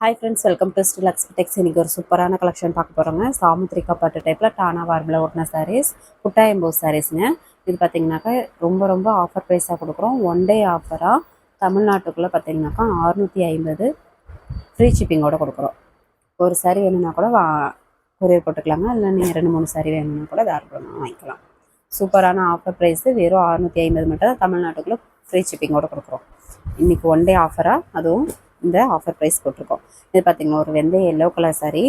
Hi friends, welcome to Sri Lakshmi Tex. இன்றைக்கி ஒரு சூப்பரான கலெக்ஷன் பார்க்க போகிறோங்க. சாமுத்ரிகா பட்டு டைப்பில் டானா வார்பில் ஓட்டின சாரீஸ், புட்டா எம்போஸ் சாரீஸுங்க. இது பார்த்திங்கனாக்கா ரொம்ப ஆஃபர் ப்ரைஸாக கொடுக்குறோம். ஒன் டே ஆஃபராக தமிழ்நாட்டுக்குள்ளே பார்த்திங்கனாக்கா 650 ஃப்ரீ ஷிப்பிங்கோடு கொடுக்குறோம். ஒரு சாரீ வேணும்னா கூட கொரியர் போட்டுக்கலாங்க. இல்லை நீங்கள் 2-3 சாரீ வேணும்னா கூட தாராளமாக வாங்கிக்கலாம். சூப்பரான ஆஃபர் ப்ரைஸு வெறும் 650 மட்டும் தான் தமிழ்நாட்டுக்குள்ளே ஃப்ரீ ஷிப்பிங்கோடு கொடுக்குறோம். இன்றைக்கி ஒன் டே ஆஃபராக அதுவும் இந்த ஆஃபர் ப்ரைஸ் போட்டிருக்கோம். இது பார்த்திங்கன்னா ஒரு வெந்தய எல்லோ கலர் சாரீ,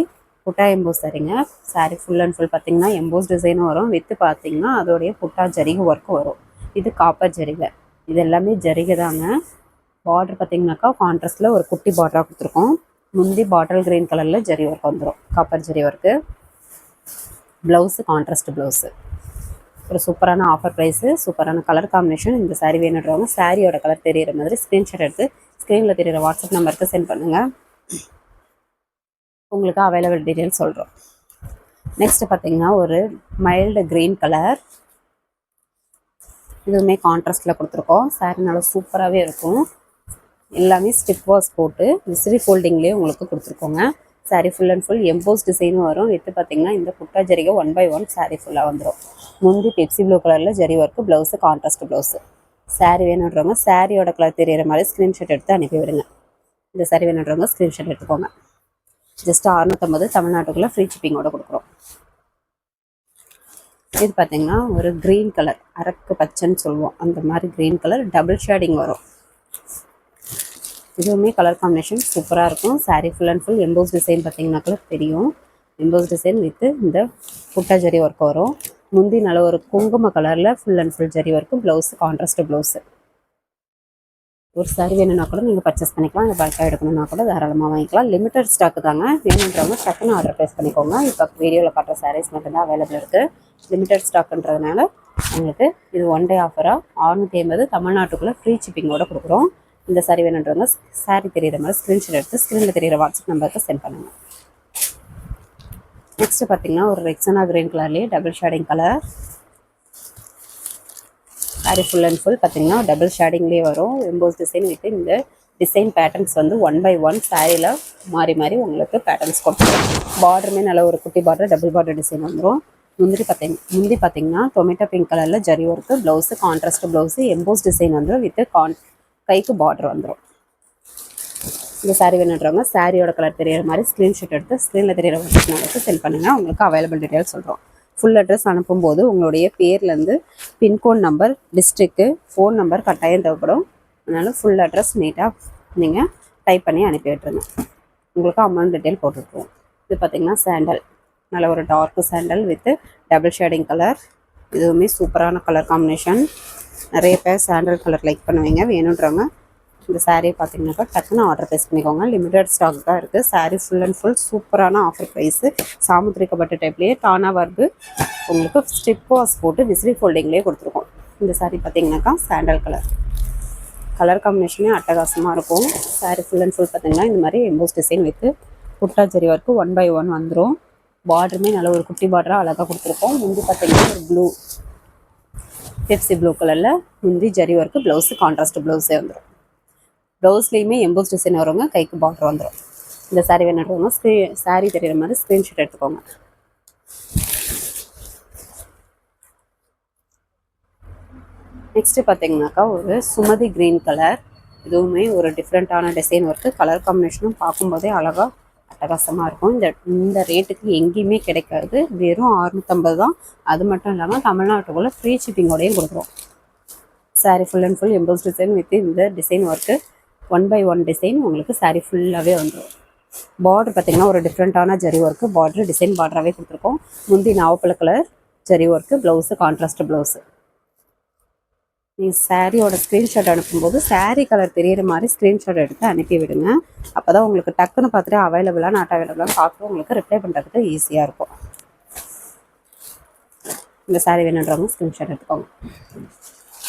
புட்டா எம்போஸ் சாரீங்க. சாரீ ஃபுல் அண்ட் ஃபுல் பார்த்திங்கன்னா எம்போஸ் டிசைனும் வரும், வித்து பார்த்திங்கன்னா அதோடைய புட்டா ஜரிகை ஒர்க்கு வரும். இது காப்பர் ஜரிகை, இது எல்லாமே ஜரிகை தாங்க. பார்டர் பார்த்திங்கனாக்கா கான்ட்ராஸ்டில் ஒரு குட்டி பார்டராக கொடுத்துருக்கோம். முந்தி பாட்டில் கிரீன் கலரில் ஜரி ஒர்க் வந்துடும், copper zari work. Blouse contrast blouse. ஒரு சூப்பரான ஆஃபர் ப்ரைஸு, சூப்பரான கலர் காம்பினேஷன். இந்த சாரீ வேணுன்றவங்க சாரியோட கலர் தெரிகிற மாதிரி ஸ்க்ரீன்ஷாட் எடுத்து ஸ்க்ரீனில் தெரிகிற வாட்ஸ்அப் நம்பருக்கு சென்ட் பண்ணுங்கள். உங்களுக்கு அவைலபிள் டீட்டெயில் சொல்கிறோம். நெக்ஸ்ட்டு பார்த்திங்கன்னா ஒரு மைல்டு க்ரீன் கலர், இதுவுமே கான்ட்ராஸ்டில் கொடுத்துருக்கோம். சாரீ நல்லா சூப்பராகவே இருக்கும். எல்லாமே ஸ்டிப் வாஷ் போட்டு விசிறி ஃபோல்டிங்லேயே உங்களுக்கு கொடுத்துருக்கோங்க. Sari full and full emboss டிசைனும் வரும். வித்து பார்த்திங்கன்னா இந்த புட்டா ஜரிகை 1/1 சாரீ ஃபுல்லாக வந்துடும். முந்தி பெப்சி ப்ளூ கலரில் zari work, blouse contrast blouse. Sari வேணுன்றவங்க சாரியோட கலர் தெரிகிற மாதிரி ஸ்க்ரீன்ஷாட் எடுத்து அனுப்பி விடுங்க. இந்த சாரீ வேணுன்றவங்க ஸ்க்ரீன்ஷாட் எடுத்துக்கோங்க. ஜஸ்ட் 650 தமிழ்நாட்டுக்குள்ளே ஃப்ரீ ஷிப்பிங்கோடு கொடுக்குறோம். இது பார்த்திங்கன்னா ஒரு க்ரீன் கலர், அரக்கு பச்சைன்னு சொல்லுவோம், அந்த மாதிரி க்ரீன் கலர் டபுள் ஷேடிங் வரும். இதுவுமே கலர் காம்பினேஷன் சூப்பராக இருக்கும். Sari full and full emboss design பார்த்திங்கனாக்குள்ள தெரியும். எம்போஸ் டிசைன் வித்து இந்த புட்டா ஜரி ஒர்க் வரும். முந்தி நல்ல ஒரு குங்கும கலரில் full and full zari work, blouse contrast blouse. ஒரு சாரீ வேணும்னா கூட நீங்கள் பர்ச்சேஸ் பண்ணிக்கலாம். இல்லை பல்காக எடுக்கணும்னா கூட தாராளமாக வாங்கிக்கலாம். லிமிட்டட் ஸ்டாக்கு தாங்க. வேணுன்றவங்க டக்குன்னு ஆர்டர் ப்ளேஸ் பண்ணிக்கோங்க. இப்போ வீடியோவில் காட்டுற சாரீஸ் மட்டும்தான் அவைலபிள் இருக்குது. லிமிட்டட் ஸ்டாக்குன்றதுனால உங்களுக்கு இது ஒன் டே ஆஃபராக 650 தமிழ்நாட்டுக்குள்ளே ஃப்ரீ ஷிப்பிங்கோடு கொடுக்குறோம். இந்த சாரீ வேணுன்றவங்க சாரீ தெரிகிற மாதிரி ஸ்க்ரீன்ஷாட் எடுத்து ஸ்க்ரீனில் தெரிகிற வாட்ஸ்அப் நம்பருக்கு சென்ட் பண்ணுங்கள். நெக்ஸ்ட்டு பார்த்திங்கன்னா ஒரு ரெக்ஸனா க்ரீன் கலர்லேயே double shading colour. Sari full and full பார்த்திங்கன்னா டபுள் ஷேடிங்லேயே வரும். எம்போஸ் டிசைன் வித்து இந்த டிசைன் பேட்டர்ன்ஸ் வந்து 1/1 சாரியில் மாறி உங்களுக்கு பேட்டர்ன்ஸ் கொடுத்துரும். பார்டருமே நல்ல ஒரு குட்டி பார்டர், டபுள் பார்டர் டிசைன் வந்துடும். முந்தி பார்த்திங்கன்னா டொமேட்டோ பிங்க் கலரில் zari work, blouse contrast blouse, emboss design வந்துடும் வித்து கைக்கு பார்டர் வந்துடும். இந்த சாரீ வேணுன்றவங்க சாரியோட கலர் தெரிகிற மாதிரி ஸ்க்ரீன்ஷாட் எடுத்து ஸ்க்ரீனில் தெரிகிற வாட்ஸ்அப் நம்பருக்கு சென்ட் பண்ணுங்கள். உங்களுக்கு அவைலபிள் டீட்டெயில் சொல்கிறோம். ஃபுல் அட்ரஸ் அனுப்பும்போது உங்களுடைய பேர்லேருந்து பின்கோட் நம்பர், டிஸ்ட்ரிக்கு, ஃபோன் நம்பர் கட்டாயம் தேவைப்படும். அதனால் ஃபுல் அட்ரஸ் நீட்டாக நீங்கள் டைப் பண்ணி அனுப்பி விட்டுருங்க. உங்களுக்கு அமௌண்ட் டீட்டெயில் போட்டுருக்கோம். இது பார்த்திங்கன்னா சாண்டல், நல்ல ஒரு torque sandal with double shading colour. இதுவுமே சூப்பரான கலர் காம்பினேஷன். நிறைய பேர் சாண்டல் கலர் லைக் பண்ணுவீங்க. வேணுன்றவங்க இந்த சாரீ பார்த்திங்கனாக்கா டக்குன்னு ஆர்டர் ப்ளேஸ் பண்ணிக்கோங்க. லிமிட்டட் ஸ்டாக் தான் இருக்குது. சாரீ ஃபுல் அண்ட் ஃபுல் சூப்பரான ஆஃபர் ப்ரைஸு. சாமுத்ரிகா பட்டு டைப்லேயே டானா வர்க்கு உங்களுக்கு ஸ்டிப் வாஷ் போட்டு விசிறி ஃபோல்டிங்லேயே கொடுத்துருக்கோம். இந்த சாரீ பார்த்திங்கனாக்கா சாண்டல் கலர் காம்பினேஷனே அட்டகாசமாக இருக்கும். சாரீ ஃபுல் அண்ட் ஃபுல் பார்த்திங்கன்னா இந்த மாதிரி எம்போஸ் டிசைன் வித்து புட்டா ஜரி ஒர்க்கு 1/1 வந்துடும். பார்டருமே நல்ல ஒரு குட்டி பார்டராக அழகாக கொடுத்துருக்கோம். முந்தி பார்த்திங்கன்னா ஒரு ப்ளூ பெப்சி ப்ளூ கலரில் முந்தி ஜரி ஒர்க்கு, ப்ளவுஸு கான்ட்ராஸ்ட் ப்ளவுஸே வந்துடும். ப்ளவுஸ்லேயுமே எம்போஸ் டிசைன் வருவாங்க, கைக்கு பார்டர் வந்துடும். இந்த சாரீ வேணுன்றவங்க சாரீ தெரிகிற மாதிரி ஸ்க்ரீன்ஷாட் எடுத்துக்கோங்க. நெக்ஸ்ட்டு பார்த்திங்கனாக்கா ஒரு சுமதி க்ரீன் கலர். இதுவுமே ஒரு டிஃப்ரெண்ட்டான டிசைன் ஒர்க்கு. கலர் காம்பினேஷனும் பார்க்கும்போதே அழகாக அட்டகாசமாக இருக்கும். இந்த ரேட்டுக்கு எங்கேயுமே கிடைக்காது. வெறும் 650 தான். அது மட்டும் இல்லாமல் தமிழ்நாட்டுக்குள்ளே ஃப்ரீ ஷிப்பிங்கோடையும் கொடுக்குறோம். Sari full and full emboss design with இந்த டிசைன் ஒர்க்கு 1/1 டிசைன் உங்களுக்கு சாரீ ஃபுல்லாகவே வந்துடும். பார்டர் பார்த்திங்கன்னா ஒரு டிஃப்ரெண்ட்டான ஜரி ஒர்க்கு, பார்டர் டிசைன் பார்டராகவே கொடுத்துருக்கோம். முந்தி நாவப்பழ colour zari work, blouse contrast blouse. நீங்கள் சாரியோட ஸ்க்ரீன்ஷாட் அனுப்பும்போது சாரீ கலர் தெரிகிற மாதிரி ஸ்க்ரீன்ஷாட் எடுத்து அனுப்பி விடுங்க. அப்போ தான் உங்களுக்கு டக்குன்னு பார்த்துட்டு அவைலபிளாக நாட் அவைலபிளாக பார்த்து உங்களுக்கு ரிப்ளை பண்ணுறதுக்கு ஈஸியாக இருக்கும். இந்த சாரீ வேணுன்றவங்க ஸ்க்ரீன்ஷாட் எடுத்துக்கோங்க.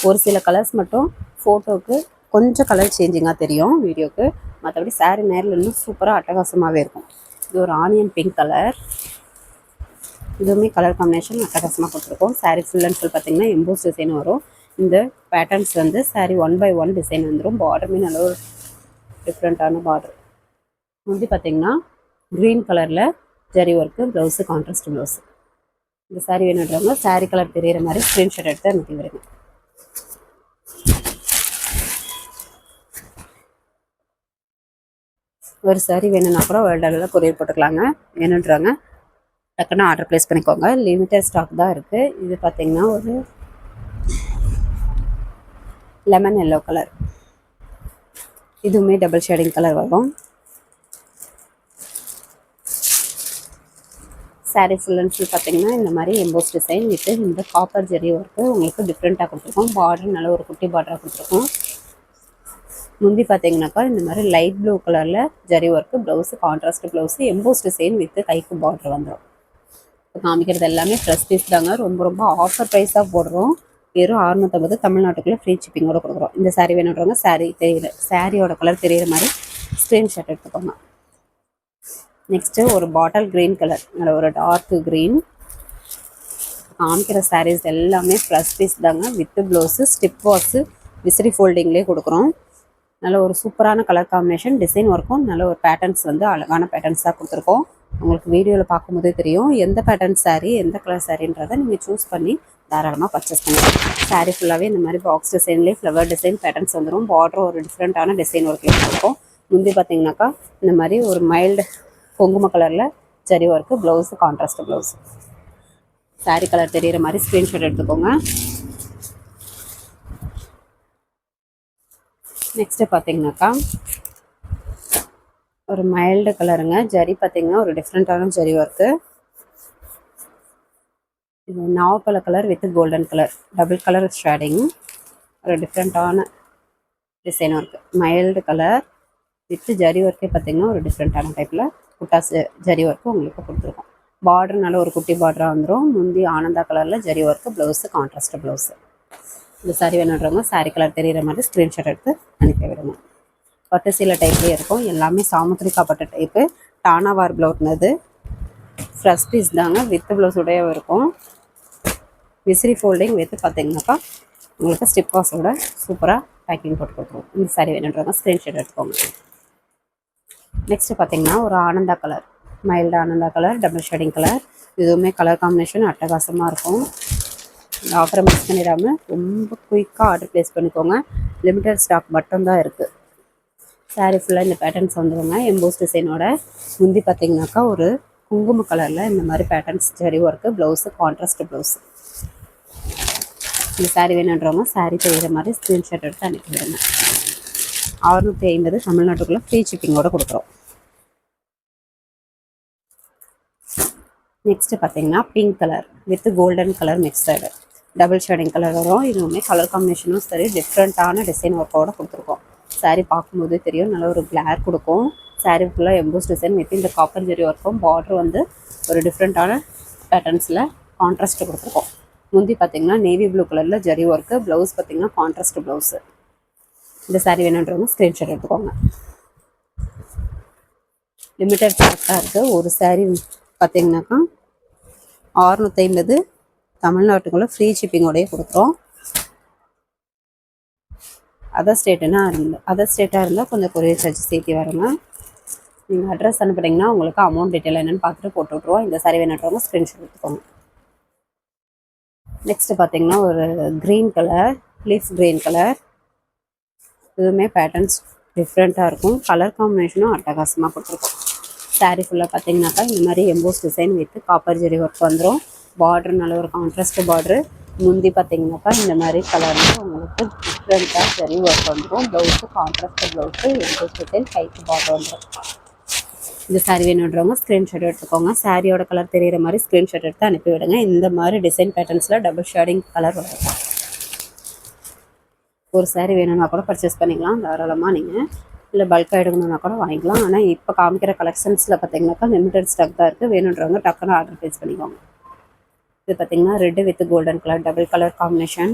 ஒரு சில கலர்ஸ் மட்டும் ஃபோட்டோவுக்கு கொஞ்சம் கலர் சேஞ்சிங்காக தெரியும் வீடியோக்கு, மற்றபடி சாரீ நேரில் இன்னும் சூப்பராக அட்டகாசமாகவே இருக்கும். இது ஒரு ஆனியன் பிங்க் கலர். இதுவுமே கலர் காம்பினேஷன் அட்டகாசமாக கொடுத்துருக்கோம். சாரீ ஃபுல் அண்ட் ஃபுல் பார்த்திங்கன்னா எம்போஸ் டிசைன் வரும். இந்த பேட்டர்ன்ஸ் வந்து சாரீ 1/1 டிசைன் வந்துடும். பார்டருமே நல்ல ஒரு டிஃப்ரெண்ட்டான பார்டர். முந்தி பார்த்தீங்கன்னா க்ரீன் கலரில் zari work, blouse contrast blouse. இந்த சாரீ வேணுன்றவங்க சாரீ கலர் தெரியிற மாதிரி ஸ்க்ரீன்ஷாட் எடுத்து அனுப்பி விடுங்க. ஒரு சாரீ வேணும்னா கூட வேர்ல்டு அளவில் கொரியர் போட்டுக்கலாங்க. வேணுன்றவங்க டக்குன்னு ஆர்டர் ப்ளேஸ் பண்ணிக்கோங்க. லிமிட்டட் ஸ்டாக் தான் இருக்குது. இது பார்த்தீங்கன்னா ஒரு லெமன் எல்லோ கலர், இதுவுமே டபுள் ஷேடிங் கலர் வரும். சாரீ ஃபுல் அண்ட் ஃபுல் பார்த்தீங்கன்னா இந்த மாதிரி எம்போஸ் டிசைன் வித்து இந்த காப்பர் ஜெரி ஒர்க்கு உங்களுக்கு டிஃப்ரெண்ட்டாக கொடுத்துருக்கோம். பார்டர் நல்ல ஒரு குட்டி பார்டராக கொடுத்துருக்கோம். முந்தி பார்த்தீங்கன்னாக்கா இந்த மாதிரி லைட் ப்ளூ கலரில் zari work, blouse contrast blouse, emboss design with கைக்கு பார்டர் வந்துடும். இப்போ காமிக்கிறது எல்லாமே ஃப்ரெஷ் பீஸ் தாங்க. ரொம்ப ரொம்ப ஆஃபர் ப்ரைஸாக போடுறோம். வெறும் 650 தமிழ்நாட்டுக்குள்ளே ஃப்ரீ ஷிப்பிங்கோட கொடுக்குறோம். இந்த சாரீ வேணுன்றவங்க சாரியோட கலர் தெரியிற மாதிரி ஸ்க்ரீன்ஷாட் எடுத்துக்கோங்க. நெக்ஸ்ட்டு ஒரு பாட்டில் க்ரீன் கலர், அதில் ஒரு டார்க் க்ரீன். காமிக்கிற சாரீஸ் எல்லாமே ஃப்ரெஷ் பீஸ் தாங்க. வித்து ப்ளவுஸு, ஸ்டிப் வாஷு, விசிறி ஃபோல்டிங்லேயே கொடுக்குறோம். நல்ல ஒரு சூப்பரான கலர் காம்பினேஷன், டிசைன் ஒர்க்கும் நல்ல ஒரு பேட்டர்ன்ஸ் வந்து அழகான பேட்டர்ன்ஸாக கொடுத்துருக்கோம். உங்களுக்கு வீடியோவில் பார்க்கும்போதே தெரியும் எந்த பேட்டர்ன் சாரீ எந்த கலர் சாரீன்றதை நீங்கள் சூஸ் பண்ணி தாராளமாக பர்ச்சேஸ் பண்ணுங்கள். சாரீ ஃபுல்லாகவே இந்த மாதிரி பாக்ஸ் டிசைன்லேயே ஃப்ளவர் டிசைன் பேட்டர்ன்ஸ் வந்துடும். பார்டர் ஒரு டிஃப்ரெண்ட்டான டிசைன் ஒர்க்கில் இருக்கும். முந்தி பார்த்தீங்கன்னாக்கா இந்த மாதிரி ஒரு மைல்டு குங்கும கலரில் zari work, blouse contrast blouse. Sari colour தெரிகிற மாதிரி ஸ்க்ரீன்ஷாட் எடுத்துக்கோங்க. நெக்ஸ்ட்டு பார்த்தீங்கன்னாக்கா ஒரு மைல்டு கலருங்க. ஜரி பார்த்தீங்கன்னா ஒரு டிஃப்ரெண்ட்டான ஜரி ஒர்க்கு. இது நாவப்பழ colour with golden colour, double colour shading, ஒரு டிஃப்ரெண்ட்டான design work. Mild colour with zari ஒர்க்கே பார்த்தீங்கன்னா ஒரு டிஃப்ரெண்ட்டான டைப்பில் குட்டாஸ் ஜரி ஒர்க்கு உங்களுக்கு கொடுத்துருக்கோம். பார்டர் நல்ல ஒரு குட்டி பார்டராக வந்துடும். முந்தி ஆனந்தா கலரில் zari work, blouse contrast blouse. இந்த சாரீ வேணுன்றவங்க சாரீ கலர் தெரிகிற மாதிரி ஸ்க்ரீன்ஷாட் எடுத்து அனுப்பி விடுங்க. பட்டு சீலை டைப்லேயே இருக்கும். எல்லாமே சாமுத்திரிக்கா பட்டு டைப்பு. டானாவார் ப்ளவுட்னது ஃப்ரெஷ் பீஸ் தாங்க. வித் ப்ளவுஸோடய இருக்கும். விசிறி ஃபோல்டிங் வித்து பார்த்தீங்கன்னாக்கா உங்களுக்கு ஸ்டிப் வாஷோட சூப்பராக பேக்கிங் போட்டு கொடுத்துருவோம். இந்த சாரீ வேணுன்றவங்க ஸ்க்ரீன்ஷாட் எடுத்துக்கோங்க. நெக்ஸ்ட்டு பார்த்தீங்கன்னா ஒரு Ananda colour, mild Ananda colour, double shading colour. இதுவுமே கலர் காம்பினேஷன் அட்டகாசமாக இருக்கும். இந்த ஆஃபரை மிஸ் பண்ணிடாமல் ரொம்ப குயிக்காக ஆர்டர் ப்ளேஸ் பண்ணிக்கோங்க. லிமிட்டட் ஸ்டாக் மட்டும்தான் இருக்குது. சாரீ ஃபுல்லாக இந்த பேட்டர்ன்ஸ் வந்துடுங்க எம்போஸ் டிசைனோட. முந்தி பார்த்தீங்கன்னாக்கா ஒரு குங்கும கலரில் இந்த மாதிரி patterns zari work, blouse contrast blouse. இந்த சாரீ வேணுன்றவங்க சாரீ தெரிகிற மாதிரி ஸ்க்ரீன்ஷாட் எடுத்து அனுப்பிவிடுங்க. 650 தமிழ்நாட்டுக்குள்ளே ஃப்ரீ ஷிப்பிங்கோட கொடுக்குறோம். நெக்ஸ்ட்டு பார்த்தீங்கன்னா pink colour with golden colour mixed, double shading colour வரும். இதுவுமே கலர் காம்பினேஷனும் சரி டிஃப்ரெண்ட்டான டிசைன் ஒர்க்கோடு கொடுத்துருக்கோம். சாரீ பார்க்கும்போது தெரியும் நல்ல ஒரு கிளார் கொடுக்கும். சாரீ ஃபுல்லாக எம்போஸ் டிசைன் வித் இந்த காப்பர் ஜெரி ஒர்க்கும், பார்டர் வந்து ஒரு டிஃப்ரெண்ட்டான பேட்டர்ன்ஸில் கான்ட்ராஸ்ட் கொடுத்துருக்கோம். முந்தி பார்த்தீங்கன்னா நேவி ப்ளூ கலரில் ஜரி ஒர்க்கு, ப்ளவுஸ் பார்த்தீங்கன்னா கான்ட்ராஸ்ட் ப்ளவுஸு. இந்த சாரீ வேணுன்றவங்க ஸ்க்ரீன்ஷாட் எடுத்துக்கோங்க. லிமிட்டட் ஸ்டாக்காக இருக்குது. ஒரு சாரீ பார்த்தீங்கன்னாக்கா 650 தமிழ்நாட்டுக்குள்ளே ஃப்ரீ ஷிப்பிங்கோடையே கொடுக்குறோம். அதர் ஸ்டேட்டாக இருந்தால் கொஞ்சம் கொரியர் சார்ஜ் சேர்த்து வருங்க. நீங்கள் அட்ரஸ் அனுப்புனீங்கன்னா உங்களுக்கு அமௌண்ட் டீட்டெயில் என்னென்னு பார்த்துட்டு போட்டு விட்ருவோம். இந்த சாரீ வேணுன்றவங்க ஸ்க்ரீன்ஷாட் எடுத்துக்கோங்க. நெக்ஸ்ட்டு பார்த்தீங்கன்னா ஒரு green colour, leaf green colour. இதுவுமே பேட்டர்ன்ஸ் டிஃப்ரெண்ட்டாக இருக்கும். கலர் காம்பினேஷனும் அட்டகாசமாக கொடுத்துருக்கோம். சாரீ ஃபுல்லாக பார்த்தீங்கன்னாக்கா இந்த மாதிரி emboss design with copper zari work வந்துடும். பார்டர் நல்ல ஒரு கான்ட்ராஸ்ட் பார்டரு. முந்தி பார்த்தீங்கன்னாக்கா இந்த மாதிரி கலரில் உங்களுக்கு டிஃப்ரெண்ட்டாக ஜெரி ஒர்க் வந்துடும். Blouse contrast blouse, emboss design, கைக்கு பார்டர் வந்துடும். இந்த சாரீ வேணுன்றவங்க ஸ்க்ரீன்ஷாட் எடுத்துக்கோங்க. சாரியோட கலர் தெரிகிற மாதிரி ஸ்க்ரீன்ஷாட் எடுத்து அனுப்பிவிடுங்க. இந்த மாதிரி டிசைன் பேட்டர்ன்ஸில் டபுள் ஷேடிங் கலர் வரும். ஒரு சாரீ வேணும்னா கூட பர்ச்சேஸ் பண்ணிக்கலாம் தாராளமாக. நீங்கள் இல்லை பல்காக எடுக்கணுன்னா கூட வாங்கிக்கலாம். ஆனால் இப்போ காமிக்கிற கலெக்ஷன்ஸில் பார்த்தீங்கன்னாக்கா லிமிட்டட் ஸ்டாக் தான் இருக்குது. வேணுன்றவங்க டக்குன்னு ஆர்டர் ப்ளேஸ் பண்ணிக்கோங்க. இது பார்த்தீங்கன்னா red with golden colour, double colour combination,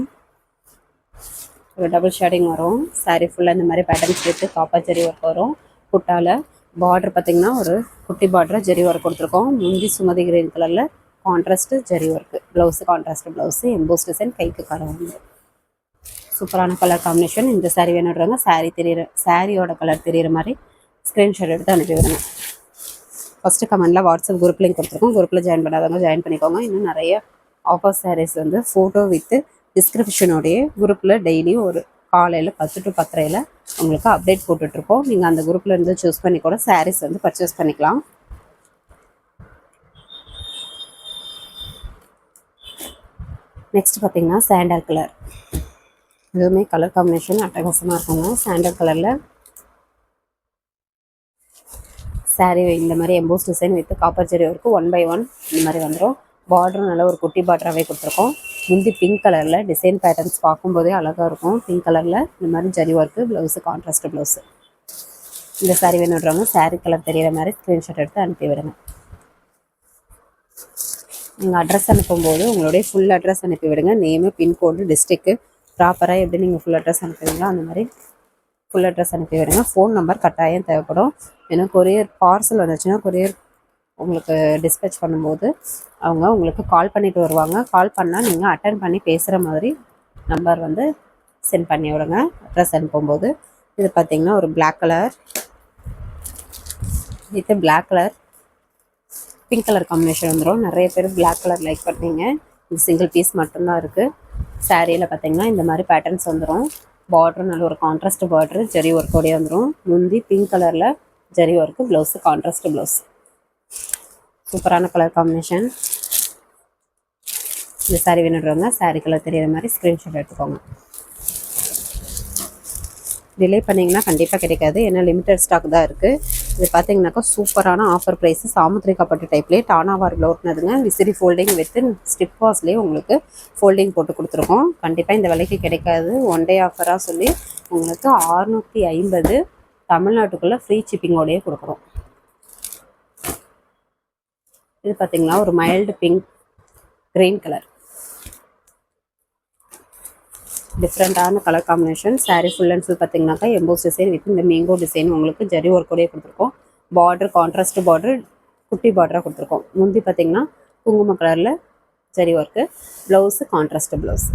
ஒரு டபுள் ஷேடிங் வரும். சாரீ ஃபுல்லாக இந்த மாதிரி patterns with copper zari work வரும். குட்டாவில் பார்டர் பார்த்தீங்கன்னா ஒரு குட்டி பார்டராக ஜெரி ஒர்க் கொடுத்துருக்கோம். முந்தி சுமதி கிரீன் கலரில் contrast zari work, blouse contrast blouse, emboss design, கைக்கு கலர் வந்து சூப்பரான கலர் காம்பினேஷன். இந்த சாரீ வேணுன்றவங்க சாரியோட கலர் தெரிகிற மாதிரி ஸ்க்ரீன்ஷாட் எடுத்து அனுப்பி விடுங்க. ஃபஸ்ட்டு கமெண்டில் வாட்ஸ்அப் குரூப் லிங்க் கொடுத்துருக்கோம். குரூப்பில் ஜாயின் பண்ணாதவங்க ஜாயின் பண்ணிக்கோங்க. இன்னும் நிறைய ஆஃபர் சாரீஸ் வந்து ஃபோட்டோ வித்து டிஸ்கிரிப்ஷனோடைய குரூப்பில் டெய்லியும் ஒரு காலையில் 10 to 10:30 உங்களுக்கு அப்டேட் போட்டுட்ருக்கோம். நீங்கள் அந்த குரூப்பில் இருந்து சூஸ் பண்ணி கூட சாரீஸ் வந்து பர்ச்சேஸ் பண்ணிக்கலாம். நெக்ஸ்ட் பார்த்தீங்கன்னா சாண்டல் கலர். இதுவுமே கலர் காம்பினேஷன் அட்டகாசமாக இருக்குங்க. சாண்டல் கலரில் சாரீ இந்த மாதிரி emboss design with copper zari work 1/1 இந்த மாதிரி வந்துடும். பார்டரும் நல்ல ஒரு குட்டி பார்டராகவே கொடுத்துருக்கோம். முந்தி பிங்க் கலரில் டிசைன் பேட்டர்ன்ஸ் பார்க்கும்போதே அழகாக இருக்கும். பிங்க் கலரில் இந்த மாதிரி zari work, blouse contrast blouse. இந்த சாரீ வேணுன்றவங்க சாரீ கலர் தெரிகிற மாதிரி ஸ்க்ரீன்ஷாட் எடுத்து அனுப்பி விடுங்க. நீங்கள் அட்ரஸ் அனுப்பும்போது உங்களுடைய ஃபுல் அட்ரஸ் அனுப்பி விடுங்க. நேமு, பின்கோடு, டிஸ்ட்ரிக்கு ப்ராப்பராக எப்படி நீங்கள் ஃபுல் அட்ரஸ் அனுப்புவீங்களோ அந்த மாதிரி ஃபுல் அட்ரஸ் அனுப்பி விடுங்க. ஃபோன் நம்பர் கட்டாயம் தேவைப்படும். ஏன்னா கொரியர் பார்சல் வந்துச்சுன்னா கொரியர் உங்களுக்கு டிஸ்பேச் பண்ணும்போது அவங்க உங்களுக்கு கால் பண்ணிவிட்டு வருவாங்க. கால் பண்ணால் நீங்கள் அட்டன் பண்ணி பேசுகிற மாதிரி நம்பர் வந்து சென்ட் பண்ணி விடுங்க அட்ரஸ் அனுப்பும்போது. இது பார்த்திங்கன்னா ஒரு black colour with black colour pink colour combination வந்துடும். நிறைய பேர் பிளாக் கலர் லைக் பண்ணுறீங்க. இது சிங்கிள் பீஸ் மட்டும்தான் இருக்குது. சாரியில் பார்த்திங்கன்னா இந்த மாதிரி பேட்டர்ன்ஸ் வந்துடும். பார்டர் நல்ல ஒரு கான்ட்ராஸ்ட் பார்டரு ஜரி ஒர்க்கோடய வந்துடும். முந்தி பிங்க் கலரில் zari work, blouse contrast blouse. சூப்பரான கலர் காம்பினேஷன். இந்த சாரீ வேணுன்றவங்க சாரீ கலர் தெரியிற மாதிரி ஸ்க்ரீன்ஷாட் எடுத்துக்கோங்க. டிலே பண்ணிங்கன்னா கண்டிப்பாக கிடைக்காது. ஏன்னா லிமிட்டட் ஸ்டாக் தான் இருக்குது. இது பார்த்தீங்கன்னாக்கா சூப்பரான ஆஃபர் ப்ரைஸு. சாமுத்திரிகா பட்டு டைப்லேயே டானாவார் ப்ளவுட்னதுங்க. விசிறி ஃபோல்டிங் வித் ஸ்டிப் வாஷ்லேயே உங்களுக்கு ஃபோல்டிங் போட்டு கொடுத்துருக்கோம். கண்டிப்பாக இந்த விலைக்கு கிடைக்காது. ஒன் டே ஆஃபராக சொல்லி உங்களுக்கு 650 தமிழ்நாட்டுக்குள்ளே ஃப்ரீ ஷிப்பிங்கோடையே கொடுக்குறோம். இது பார்த்தீங்கன்னா ஒரு மைல்டு பிங்க் கிரீன் கலர், டிஃப்ரெண்ட்டான colour combination. Sari full and full பார்த்தீங்கன்னாக்கா எம்போஸ் டிசைன் வித் இந்த மேங்கோ டிசைன் உங்களுக்கு ஜரி ஒர்க்கோடய கொடுத்துருக்கோம். பார்டர் கான்ட்ராஸ்ட் பார்டர் குட்டி பார்டராக கொடுத்துருக்கோம். முந்தி பார்த்தீங்கன்னா குங்கும கலரில் zari work, blouse contrast blouse.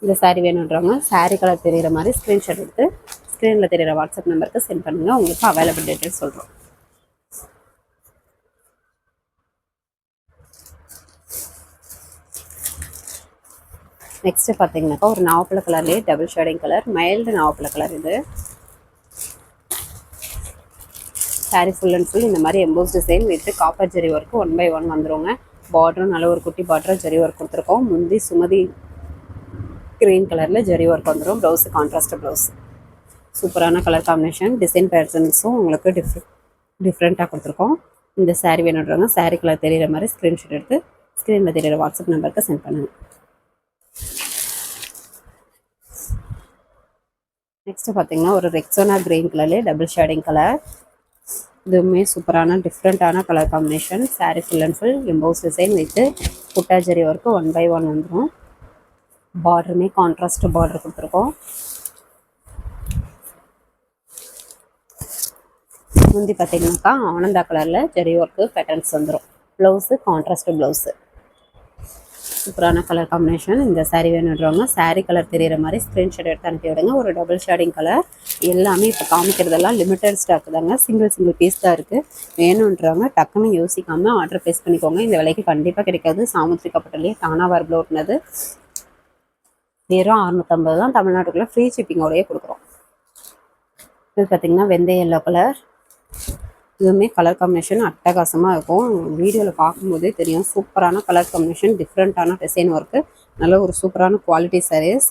இந்த சாரீ வேணுன்றவங்க சாரீ கலர் தெரிகிற மாதிரி ஸ்க்ரீன்ஷாட் எடுத்து ஸ்க்ரீனில் தெரிகிற வாட்ஸ்அப் நம்பருக்கு சென்ட் பண்ணுங்கள். உங்களுக்கு அவைலபிள் டீட்டெயில்ஸ் சொல்கிறோம். நெக்ஸ்ட்டு பார்த்தீங்கன்னாக்கா ஒரு நாவப்பழ கலர்லேயே டபுள் ஷேடிங் கலர், மைல்டு நாவப்பழ கலர். இது சாரீ ஃபுல் அண்ட் ஃபுல் இந்த மாதிரி emboss design with copper zari work 1/1 வந்துடுங்க. பார்டரும் நல்ல ஒரு குட்டி பார்டர் ஜெரி ஒர்க் கொடுத்துருக்கோம். முந்தி சுமதி க்ரீன் கலரில் ஜெரி ஒர்க் வந்துடும். Blouse contrast blouse. சூப்பரான கலர் காம்பினேஷன். டிசைன் பேட்டர்ன்ஸும் உங்களுக்கு டிஃப்ரெண்ட்டாக கொடுத்துருக்கோம். இந்த சாரீ வேணுன்றவங்க சாரீ கலர் தெரிகிற மாதிரி ஸ்க்ரீன்ஷாட் எடுத்து ஸ்க்ரீனில் தெரிகிற வாட்ஸ்அப் நம்பருக்கு சென்ட் பண்ணுங்கள். நெக்ஸ்ட்டு பார்த்தீங்கன்னா ஒரு ரெக்ஸோனா கிரீன் கலர்லேயே டபுள் ஷேடிங் கலர். இதுவுமே சூப்பரான டிஃப்ரெண்ட்டான colour combination. Sari full and full emboss design with புட்டா ஜெரி ஒர்க்கு 1/1 வந்துடும். பார்டருமே கான்ட்ராஸ்ட் பார்டர் கொடுத்துருக்கோம். முந்தி பார்த்தீங்கன்னாக்கா ஆனந்தா கலரில் ஜெரி ஒர்க்கு பேட்டர்ன்ஸ் வந்துடும். Blouse contrast blouse. சூப்பரான கலர் காம்பினேஷன். இந்த சாரீ வேணுன்றவங்க சாரீ கலர் தெரிகிற மாதிரி ஸ்க்ரீன்ஷாட் எடுத்து அனுப்பி விடுங்க. ஒரு டபுள் ஷேடிங் கலர். எல்லாமே இப்போ காமிக்கிறதெல்லாம் லிமிட்டட் ஸ்டாக் தாங்க. சிங்கிள் பீஸ் தான் இருக்குது. வேணுன்றவங்க டக்குன்னு யோசிக்காமல் ஆர்டர் ப்ளேஸ் பண்ணிக்கோங்க. இந்த விலைக்கு கண்டிப்பாக கிடைக்காது. சாமுத்திரிகா பட்டுலேயே டானாவார் ப்ளவுட்னது வெறும் 650 தான். தமிழ்நாட்டுக்குள்ளே ஃப்ரீ ஷிப்பிங்கோடையே கொடுக்குறோம். இது பார்த்திங்கன்னா வெந்தய எல்லோ கலர். இதுவுமே கலர் காம்பினேஷன் அட்டகாசமாக இருக்கும். வீடியோவில் பார்க்கும்போதே தெரியும். சூப்பரான கலர் காம்பினேஷன், டிஃப்ரெண்ட்டான டிசைன் ஒர்க்கு, நல்ல ஒரு சூப்பரான quality saris.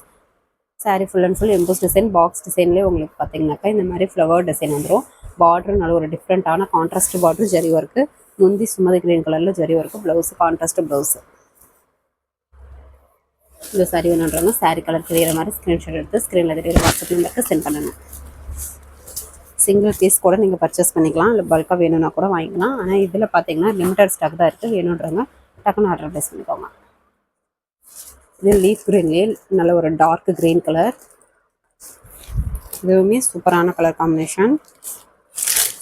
Sari full and full emboss design box டிசைன்லேயே உங்களுக்கு பார்த்தீங்கன்னாக்கா இந்த மாதிரி ஃப்ளவர் டிசைன் வந்துடும். பார்டர் நல்ல ஒரு டிஃப்ரெண்ட்டான கான்ட்ராஸ்ட் பார்டர் ஜரி ஒர்க்கு. முந்தி சுமதி கிரீன் கலரில் zari work, blouse contrast blouse. இந்த சாரீ வேணுன்றவங்க சாரீ கலர் தெரிகிற மாதிரி ஸ்க்ரீன்ஷாட் எடுத்து ஸ்க்ரீனில் தெரிகிற வாட்ஸ்அப் நம்பருக்கு சென்ட் பண்ணணும். சிங்கிள் பீஸ் கூட நீங்கள் பர்ச்சேஸ் பண்ணிக்கலாம். இல்லை பல்காக வேணும்னா கூட வாங்கிக்கலாம். ஆனால் இதில் பார்த்தீங்கன்னா லிமிட்டட் ஸ்டாக் தான் இருக்குது. வேணுன்றவங்க டக்குன்னு ஆர்டர் ப்ளேஸ் பண்ணிக்கோங்க. இது லீஃப் க்ரீன்லேயே நல்ல ஒரு டார்க் க்ரீன் கலர். இதுவுமே சூப்பரான colour combination.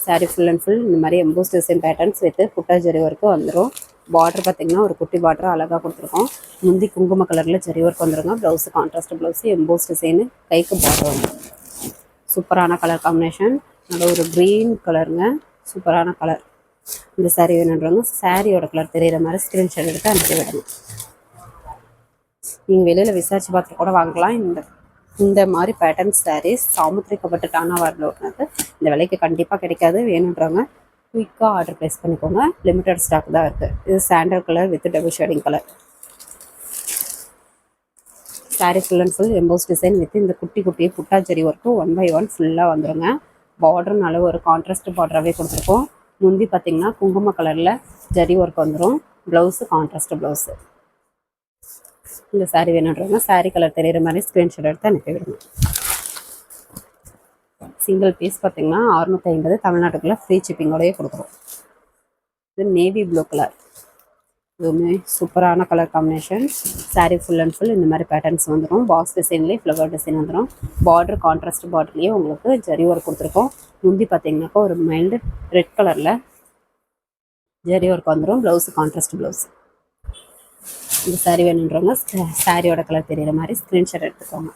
Sari full and full இந்த மாதிரி எம்போஸ் டிசைன் பேட்டர்ன்ஸ் வித்து புட்டா ஜரி ஒர்க்கு வந்துடும். பார்டர் பார்த்திங்கன்னா ஒரு குட்டி பார்டர் அழகாக கொடுத்துருக்கோம். முந்தி குங்கும கலரில் ஜரி ஒர்க் வந்துருங்க. Blouse contrast blouse emboss design கைக்கு பார்டர் வந்துடும். சூப்பரான கலர் காம்பினேஷன். நல்ல ஒரு க்ரீன் கலருங்க, சூப்பரான கலர். இந்த சாரீ வேணுன்றவங்க சாரியோட கலர் தெரிகிற மாதிரி ஸ்க்ரீன்ஷாட் எடுத்து அனுப்பி விடுங்க. நீங்கள் வெளியில் விசாரிச்சு பார்த்துட்டு கூட வாங்கலாம். இந்த மாதிரி பேட்டர்ன் சாரீஸ் சாமுத்திரிக்கப்பட்ட டானாவாரில் ஓட்டினது இந்த விலைக்கு கண்டிப்பாக கிடைக்காது. வேணுன்றவங்க குயிக்காக ஆர்டர் ப்ளேஸ் பண்ணிக்கோங்க. லிமிட்டட் ஸ்டாக் தான் இருக்குது. இது sandal colour with double shading colour. Sari full and full emboss design with இந்த குட்டி குட்டி புட்டாச்செரி ஒர்க்கு 1 by 1 ஃபுல்லாக வந்துடுங்க. பார்டர் நல்ல ஒரு கான்ட்ராஸ்ட் பார்டராகவே கொடுத்துருக்கோம். முந்தி பார்த்திங்கன்னா குங்கும கலரில் ஜரி ஒர்க் வந்துடும். Blouse contrast blouse. இந்த சாரீ வேணுன்றவங்க சாரீ கலர் தெரிகிற மாதிரி ஸ்க்ரீன்ஷாட் எடுத்து அனுப்பி விடுங்க. சிங்கிள் பீஸ் பார்த்திங்கன்னா 650 தமிழ்நாட்டுக்குள்ளே ஃப்ரீ ஷிப்பிங்கோடையே கொடுக்குறோம். இது நேவி ப்ளூ கலர். இதுவுமே சூப்பரான colour combination. Sari full and full இந்த மாதிரி பேட்டர்ன்ஸ் வந்துடும். பாக்ஸ் டிசைன்லேயே ஃப்ளவர் டிசைன் வந்துடும். பார்டர் கான்ட்ராஸ்ட் பார்டர்லேயே உங்களுக்கு ஜரி ஒர்க் கொடுத்துருக்கோம். முந்தி பார்த்தீங்கன்னாக்கா ஒரு மைல்டு ரெட் கலரில் ஜரி ஒர்க் வந்துடும். Blouse contrast blouse. இந்த சாரீ வேணுன்றவங்க சாரியோட கலர் தெரிகிற மாதிரி ஸ்க்ரீன்ஷாட் எடுத்துக்கோங்க.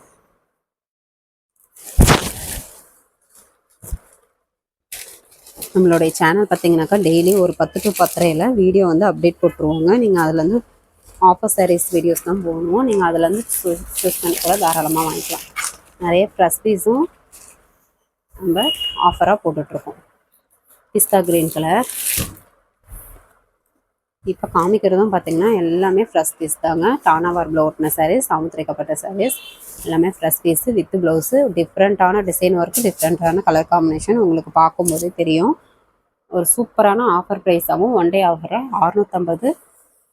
நம்மளுடைய சேனல் பார்த்தீங்கன்னாக்கா டெய்லி ஒரு 10 to 10:30 வீடியோ வந்து அப்டேட் போட்டுருவோங்க. நீங்கள் அதுலேருந்து ஆஃபர் சாரீஸ் வீடியோஸ் தான் போகணும். நீங்கள் அதுலேருந்து சூஸ் பண்ணி கூட தாராளமாக வாங்கிக்கலாம். நிறைய ப்ளஸ் பீஸும் நம்ம ஆஃபராக போட்டுட்ருக்கோம். பிஸ்தா க்ரீன் கலர். இப்போ காமிக்கிறதும் பார்த்திங்கன்னா எல்லாமே ஃப்ரெஷ் பீஸ் தாங்க. டானாவாரில் ஓட்டின சாரீஸ், சாமுத்திரிக்கப்பட்ட சாரீஸ் எல்லாமே ஃப்ரெஷ் பீஸு வித் ப்ளவுஸு. டிஃப்ரெண்ட்டான டிசைன் ஒர்க்கு, டிஃப்ரெண்ட்டான கலர் காம்பினேஷன் உங்களுக்கு பார்க்கும்போதே தெரியும். ஒரு சூப்பரான ஆஃபர் ப்ரைஸாகவும் 1 day ஆஃபராக 650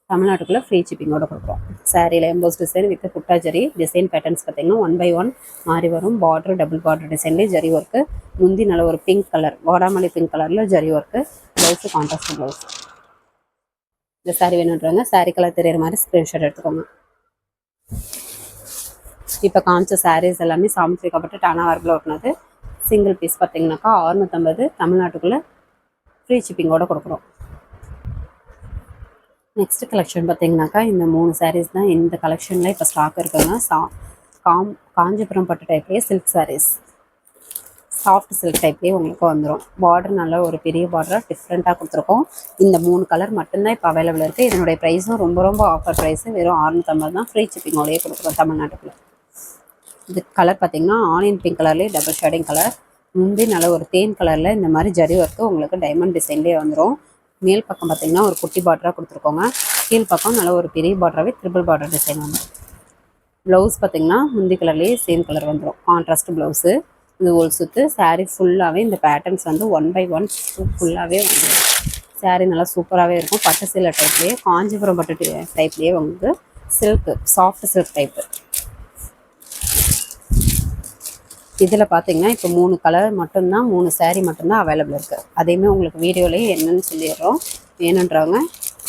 தமிழ்நாட்டுக்குள்ளே ஃப்ரீ ஷிப்பிங்கோடு கொடுக்குறோம். சாரியில் எம்போஸ் டிசைன் வித் புட்டா ஜரி டிசைன் பேட்டர்ன்ஸ் பார்த்திங்கன்னா 1 by 1 மாறி வரும். பார்டர் டபுள் பார்டர் டிசைன்லேயே ஜரி ஒர்க்கு. முந்தி நல்ல ஒரு பிங்க் கலர், வாடாமல்லி பிங்க் கலரில் zari work. Blouse contrast blouse. இந்த சாரீ வேணுன்றவங்க சாரீ கலர் தெரிகிற மாதிரி ஸ்க்ரீன்ஷாட் எடுத்துக்கோங்க. இப்போ காமிச்ச சாரீஸ் எல்லாமே சாமுத்திரிக்கப்பட்ட டானாவாரில் ஓட்டினது. சிங்கிள் பீஸ் பார்த்தீங்கன்னாக்கா 650 தமிழ்நாட்டுக்குள்ளே ஃப்ரீ ஷிப்பிங்கோடு கொடுக்குறோம். நெக்ஸ்ட் கலெக்ஷன் பார்த்தீங்கன்னாக்கா இந்த 3 சாரீஸ் தான் இந்த கலெக்ஷனில் இப்போ ஸ்டாக் இருக்குங்க. காஞ்சிபுரம் பட்டு டைப்லேயே சில்க் சாரீஸ், சாஃப்ட் சில்க் டைப்லேயே உங்களுக்கு வந்துடும். பார்டர் நல்ல ஒரு பெரிய பார்டராக டிஃப்ரெண்ட்டாக கொடுத்துருக்கோம். இந்த 3 கலர் மட்டும்தான் இப்போ அவைலபிள் இருக்குது. இதனுடைய ப்ரைஸும் ரொம்ப ஆஃபர் ப்ரைஸு. வெறும் 650 தான் ஃப்ரீ ஷிப்பிங்கோடையே கொடுக்குறோம் தமிழ்நாட்டுக்குள்ளே. இது கலர் பார்த்திங்கன்னா ஆனியன் பிங்க் கலர்லேயே டபுள் ஷேடிங் கலர். முந்தி நல்ல ஒரு தேன் கலரில் இந்த மாதிரி ஜரி ஒர்க்கு உங்களுக்கு டைமண்ட் டிசைன்லேயே வந்துடும். மேல் பக்கம் பார்த்திங்கன்னா ஒரு குட்டி பார்டராக கொடுத்துருக்கோங்க. கீழ் பக்கம் நல்ல ஒரு பெரிய பார்டராகவே ட்ரிபிள் பார்டர் டிசைன் வந்துடும். ப்ளவுஸ் பார்த்திங்கன்னா முந்தி கலர்லேயே சேம் கலர் வந்துடும். Contrast blouse. இது ஒரு சுற்று. சாரீ ஃபுல்லாகவே இந்த பேட்டர்ன்ஸ் வந்து 1 by 1 ஃபுல்லாகவே வந்துடும். சாரீ நல்லா சூப்பராகவே இருக்கும். பட்டு சீலை டைப்லேயே, காஞ்சிபுரம் பட்டு டைப்லேயே உங்களுக்கு சில்க்கு, சாஃப்ட் சில்க் டைப்பு. இதில் பார்த்தீங்கன்னா இப்போ 3 கலர் மட்டும்தான், 3 சாரீ மட்டும்தான் அவைலபிள் இருக்குது. அதையுமே உங்களுக்கு வீடியோலேயே என்னென்னு சொல்லிடுறோம். வேணுன்றவங்க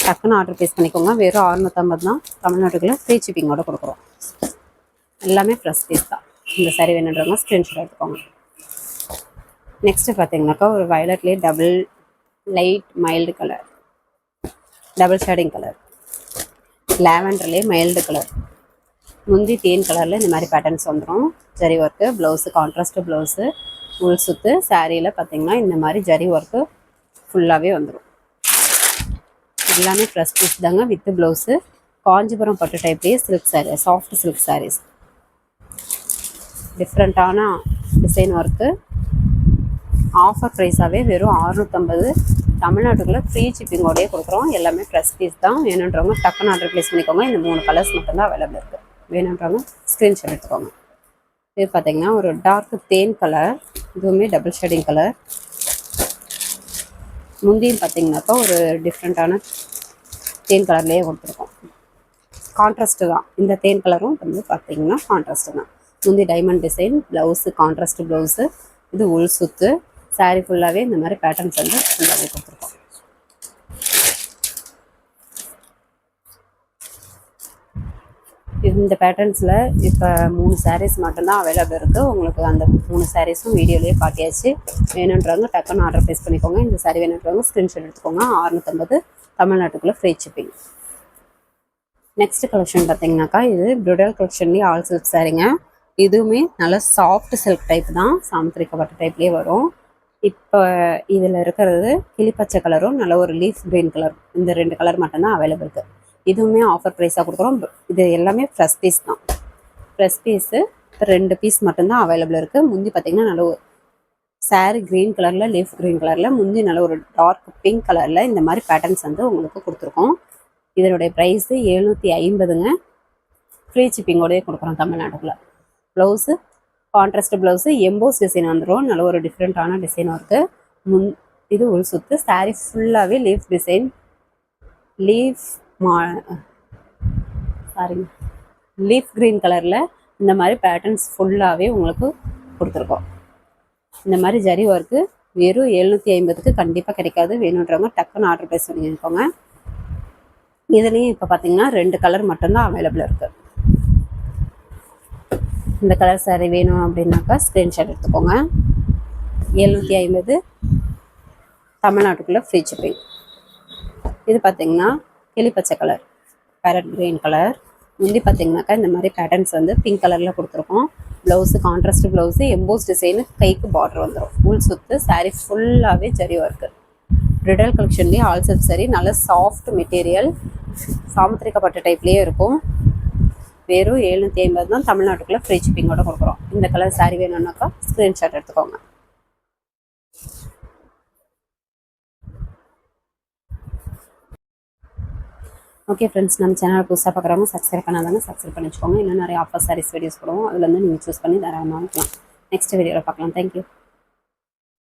டக்குன்னு ஆர்டர் ப்ளேஸ் பண்ணிக்கோங்க. வெறும் 650 தான் தமிழ்நாட்டுக்குள்ளே ஃப்ரீ ஷிப்பிங்கோடு கொடுக்குறோம். எல்லாமே ஃப்ரெஷ் பீஸ் தான். இந்த சாரீ வேணுன்றவங்க ஸ்க்ரீன்ஷாட் எடுத்துக்கோங்க. நெக்ஸ்ட்டு பார்த்தீங்கன்னாக்கா ஒரு வயலட்லேயே double light mild colour, double shading colour. லாவெண்டர்லேயே மைல்டு கலர். முந்தி தேன் கலரில் இந்த மாதிரி பேட்டர்ன்ஸ் வந்துடும். Zari work. Blouse contrast blouse. உள் சுற்று. சாரியில் பார்த்திங்கன்னா இந்த மாதிரி ஜரி ஒர்க்கு ஃபுல்லாகவே வந்துடும். எல்லாமே ஃப்ரெஷ் பீஸ் தாங்க வித் ப்ளவுஸு. காஞ்சிபுரம் பட்டு டைப்லேயே silk sari, soft silk saris. டிஃப்ரெண்ட்டான டிசைன் ஒர்க்கு. ஆஃபர் ப்ரைஸாகவே வெறும் 650 தமிழ்நாட்டுக்குள்ளே ஃப்ரீ ஷிப்பிங்கோடையே கொடுக்குறோம். எல்லாமே ஃப்ரெஷ் பீஸ் தான். வேணுன்றவங்க டக்குன்னு ஆர்டர் ப்ளேஸ் பண்ணிக்கோங்க. இந்த 3 கலர்ஸ் மட்டும்தான் அவைலபிள் இருக்குது. வேணுன்றவங்க ஸ்க்ரீன்ஷாட் எடுத்துக்கோங்க. இது பார்த்திங்கன்னா ஒரு டார்க் தேன் கலர். இதுவுமே டபுள் ஷேடிங் கலர். முந்தியும் பார்த்திங்கனாக்கா ஒரு டிஃப்ரெண்ட்டான தேன் கலர்லேயே கொடுத்துருக்கோம். கான்ட்ராஸ்ட்டு தான். இந்த தேன் கலரும் வந்து பார்த்திங்கன்னா கான்ட்ராஸ்ட்டு தான். முந்தி diamond design. Blouse contrast blouse. இது உள் சுற்று. சாரீ ஃபுல்லாகவே இந்த மாதிரி பேட்டர்ன்ஸ் வந்து ஃபுல்லாகவே கொடுத்துருக்கோம். இந்த பேட்டர்ன்ஸில் இப்போ 3 சாரீஸ் மட்டும்தான் அவைலபிள் இருக்குது. உங்களுக்கு அந்த 3 சாரீஸும் வீடியோலேயே காட்டியாச்சு. வேணுன்றவங்க டக்குன்னு ஆர்டர் ப்ளேஸ் பண்ணிக்கோங்க. இந்த சாரீ வேணுன்றவங்க ஸ்க்ரீன்ஷாட் எடுத்துக்கோங்க. 650 தமிழ்நாட்டுக்குள்ளே ஃப்ரீ ஷிப்பிங். நெக்ஸ்ட் கலெக்ஷன் பார்த்தீங்கன்னாக்கா இது ப்ரிடல் கலெக்ஷன்லேயே ஆல் சில்க் சாரீங்க. இதுவுமே நல்ல சாஃப்ட் சில்க் டைப் தான், சாமுத்திரிக்கா பட்டு டைப்லேயே வரும். இப்போ இதில் இருக்கிறது கிளிப்பச்சை கலரும் நல்ல ஒரு லீஃப் க்ரீன் கலர், இந்த 2 கலர் மட்டும்தான் அவைலபிள் இருக்குது. இதுவுமே ஆஃபர் ப்ரைஸாக கொடுக்குறோம். இது எல்லாமே ஃப்ரெஷ் பீஸ் தான். ஃப்ரெஷ் பீஸு 2 பீஸ் மட்டும்தான் அவைலபிள் இருக்குது. முந்தி பார்த்திங்கன்னா நல்ல ஒரு சாரி க்ரீன் கலரில், லீஃப் க்ரீன் கலரில், முந்தி நல்ல ஒரு டார்க் பிங்க் கலரில் இந்த மாதிரி பேட்டர்ன்ஸ் வந்து உங்களுக்கு கொடுத்துருக்கோம். இதனுடைய ப்ரைஸு 750ங்க. ஃப்ரீ ஷிப்பிங்கோடய கொடுக்குறோம் தமிழ்நாட்டுக்குள்ளே. Blouse contrast blouse emboss design வந்துடும். நல்ல ஒரு டிஃப்ரெண்ட்டான டிசைன் இருக்குது. இது உள் சுத்து. சாரீ ஃபுல்லாகவே leaf design, leaf leaf green கலரில் இந்த மாதிரி பேட்டர்ன்ஸ் ஃபுல்லாகவே உங்களுக்கு கொடுத்துருக்கோம். இந்த மாதிரி ஜரி ஒர்க்கு வெறும் 750க்கு கண்டிப்பாக கிடைக்காது. வேணுன்றவங்க டக்குன்னு ஆர்டர் ப்ளேஸ் பண்ணிக்கோங்க. இதுலேயும் இப்போ பார்த்தீங்கன்னா 2 கலர் மட்டும்தான் அவைலபிள் இருக்குது. இந்த கலர் சாரீ வேணும் அப்படின்னாக்கா ஸ்க்ரீன்ஷாட் எடுத்துக்கோங்க. 750 தமிழ்நாட்டுக்குள்ளே ஃப்ரீ ஷிப்பிங். இது பார்த்திங்கன்னா கிளிப்பச்சை கலர், பேரட் க்ரீன் கலர். முந்தி பார்த்திங்கனாக்கா இந்த மாதிரி பேட்டர்ன்ஸ் வந்து பிங்க் கலரில் கொடுத்துருக்கோம். Blouse contrast blouse, emboss design, கைக்கு பார்டர் வந்துடும். உள் சுத்து. சாரீ ஃபுல்லாகவே ஜரி ஒர்க்கு. ப்ரிடல் கலெக்ஷன்லேயே ஆல் செட் சாரீ. நல்ல சாஃப்ட் மெட்டீரியல், சாமுத்திரிக்கா பட்டு டைப்லேயே இருக்கும். வெறும் 750 தான் தமிழ்நாட்டுக்குள்ளே ஃப்ரீ ஷிப்பிங்கோட கொடுக்குறோம். இந்த கலர் சாரீ வேணும்னாக்கா ஸ்க்ரீன்ஷாட் எடுத்துக்கோங்க. ஓகே ஃப்ரெண்ட்ஸ், நம்ம சேனல் புதுசாக பார்க்குறவங்க சப்ஸ்கிரைப் பண்ணாதாங்க சப்ஸ்கிரைப் பண்ணி வச்சுக்கோங்க. இன்னும் நிறைய ஆஃபர் சாரீஸ் வீடியோஸ் போடுவோம். அதில் வந்து நீங்கள் சூஸ் பண்ணி தாராளமாக வாங்கிக்கலாம். நெக்ஸ்ட் வீடியோவில் பார்க்கலாம். தேங்க்யூ.